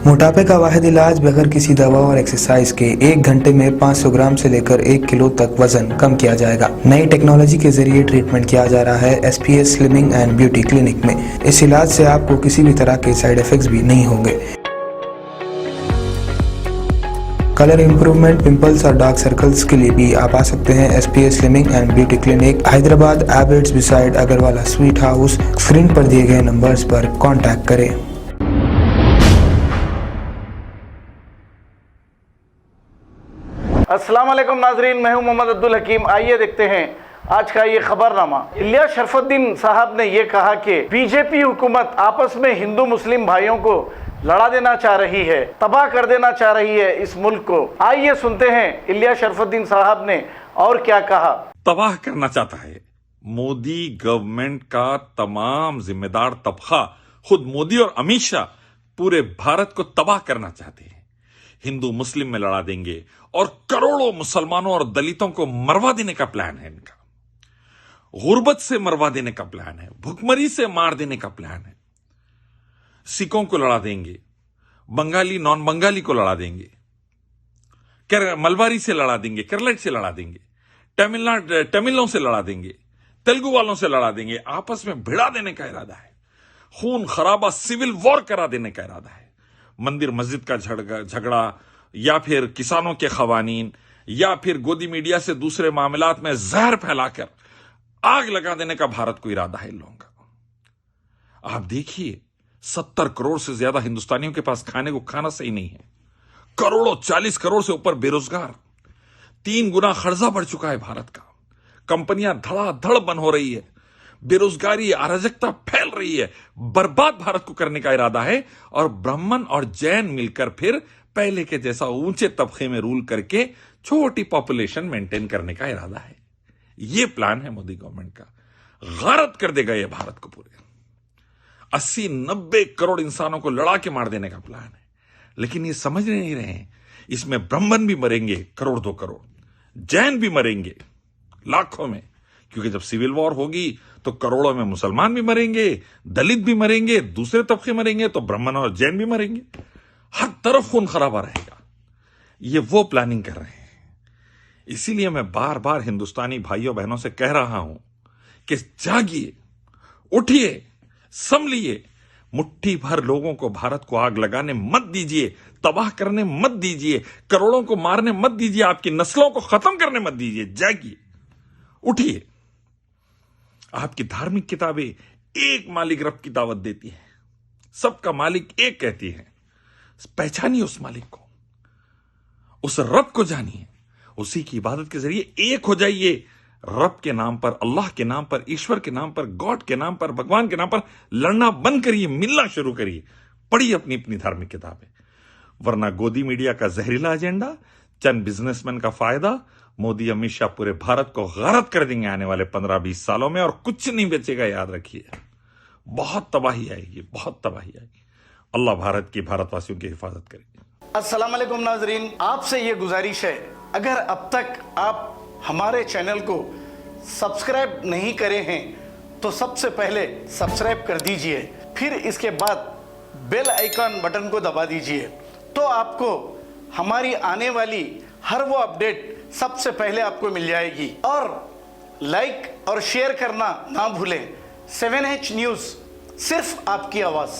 मोटापे का वाहिद इलाज बगैर किसी दवा और एक्सरसाइज के 1 घंटे में 500 ग्राम से लेकर 1 किलो तक वजन कम किया जाएगा। नई टेक्नोलॉजी के जरिए ट्रीटमेंट किया जा रहा है SPS slimming and beauty clinic में। इस इलाज से आपको किसी भी तरह के साइड इफेक्ट्स भी नहीं होंगे। कलर इंप्रूवमेंट, पिंपल्स और डार्क सर्कल्स के लिए भी आप आ सकते हैं SPS slimming and beauty clinic, Hyderabad, Abids beside Agarwala sweet house. Screen पर दिए गए नंबर्स पर कॉन्टैक्ट करें। अस्सलाम वालेकुम नाजरीन, मैं हूं मोहम्मद अब्दुल हकीम। आइए देखते हैं आज का ये खबरनामा। इलियास शरफुद्दीन साहब ने ये कहा कि बीजेपी हुकूमत आपस में हिंदू मुस्लिम भाइयों को लड़ा देना चाह रही है, तबाह कर देना चाह रही है इस मुल्क को। आइए सुनते हैं इलियास शरफुद्दीन साहब ने और क्या कहा। तबाह करना चाहता है मोदी गवर्नमेंट का तमाम जिम्मेदार तबका, खुद मोदी और अमित शाह पूरे भारत को तबाह करना चाहते हैं। हिंदू मुस्लिम में लड़ा देंगे और करोड़ों मुसलमानों और दलितों को मरवा देने का प्लान है इनका। गुर्बत से मरवा देने का प्लान है, भुखमरी से मार देने का प्लान है। सिखों को लड़ा देंगे, बंगाली नॉन बंगाली को लड़ा देंगे, मलबारी से लड़ा देंगे, केरलाइट से लड़ा देंगे, तमिलों से लड़ा देंगे, तेलुगु वालों से लड़ा देंगे। आपस में भिड़ा देने का इरादा है, खून खराबा सिविल वॉर करा देने का इरादा है। मंदिर मस्जिद का झगड़ा या फिर किसानों के खवानीन या फिर गोदी मीडिया से दूसरे मामलात में जहर फैलाकर आग लगा देने का भारत को इरादा है इन लोगों का। आप देखिए 70 करोड़ से ज्यादा हिंदुस्तानियों के पास खाने को खाना सही नहीं है। करोड़ों 40 करोड़ से ऊपर बेरोजगार, 3 गुना खर्चा बढ़ चुका है भारत का। कंपनियां धड़ाधड़ बंद हो रही है, बेरोजगारी अराजकता फैल रही है। बर्बाद भारत को करने का इरादा है और ब्राह्मण और जैन मिलकर फिर पहले के जैसा ऊंचे तबके में रूल करके छोटी पॉपुलेशन मेंटेन करने का इरादा है। यह प्लान है मोदी गवर्नमेंट का। गारत कर देगा यह भारत को। पूरे 80-90 करोड़ इंसानों को लड़ा के मार देने का प्लान है। लेकिन ये समझ नहीं रहे हैं, इसमें ब्राह्मण भी मरेंगे करोड़ 2 करोड़, जैन भी मरेंगे लाखों में, क्योंकि जब सिविल वॉर होगी तो करोड़ों में मुसलमान भी मरेंगे, दलित भी मरेंगे, दूसरे तबके मरेंगे, तो ब्राह्मण और जैन भी मरेंगे। हर तरफ खून खराबा रहेगा। ये वो प्लानिंग कर रहे हैं। इसीलिए मैं बार बार हिंदुस्तानी भाइयों बहनों से कह रहा हूं कि जागिए, उठिए, संभलिए। मुट्ठी भर लोगों को भारत को आग लगाने मत दीजिए, तबाह करने मत दीजिए, करोड़ों को मारने मत दीजिए, आपकी नस्लों को खत्म करने मत दीजिए। जागिए, उठिए। आपकी धार्मिक किताबें एक मालिक रब की दावत देती हैं, सबका मालिक एक कहती है। पहचानिए उस मालिक को, उस रब को जानिए, उसी की इबादत के जरिए एक हो जाइए। रब के नाम पर, अल्लाह के नाम पर, ईश्वर के नाम पर, गॉड के नाम पर, भगवान के नाम पर लड़ना बंद करिए, मिलना शुरू करिए। पढ़िए अपनी अपनी धार्मिक किताबें, वरना गोदी मीडिया का जहरीला एजेंडा, चंद बिजनेसमैन का फायदा, मोदी अमित शाह पूरे भारत को गारत कर देंगे आने वाले 15-20 सालों में, और कुछ नहीं बचेगा। याद रखिए, बहुत तबाही आएगी, बहुत तबाही आएगी। अल्लाह भारत की, भारतवासियों की हिफाजत करेगी। अस्सलाम वालेकुम नाजरीन, आपसे ये गुजारिश है, अगर अब तक आप हमारे चैनल को सब्सक्राइब नहीं करे हैं तो सबसे पहले सब्सक्राइब कर दीजिए, फिर इसके बाद बेल आइकन बटन को दबा दीजिए, तो आपको हमारी आने वाली हर वो अपडेट सबसे पहले आपको मिल जाएगी। और लाइक और शेयर करना ना भूलें। 7H न्यूज़, सिर्फ आपकी आवाज़।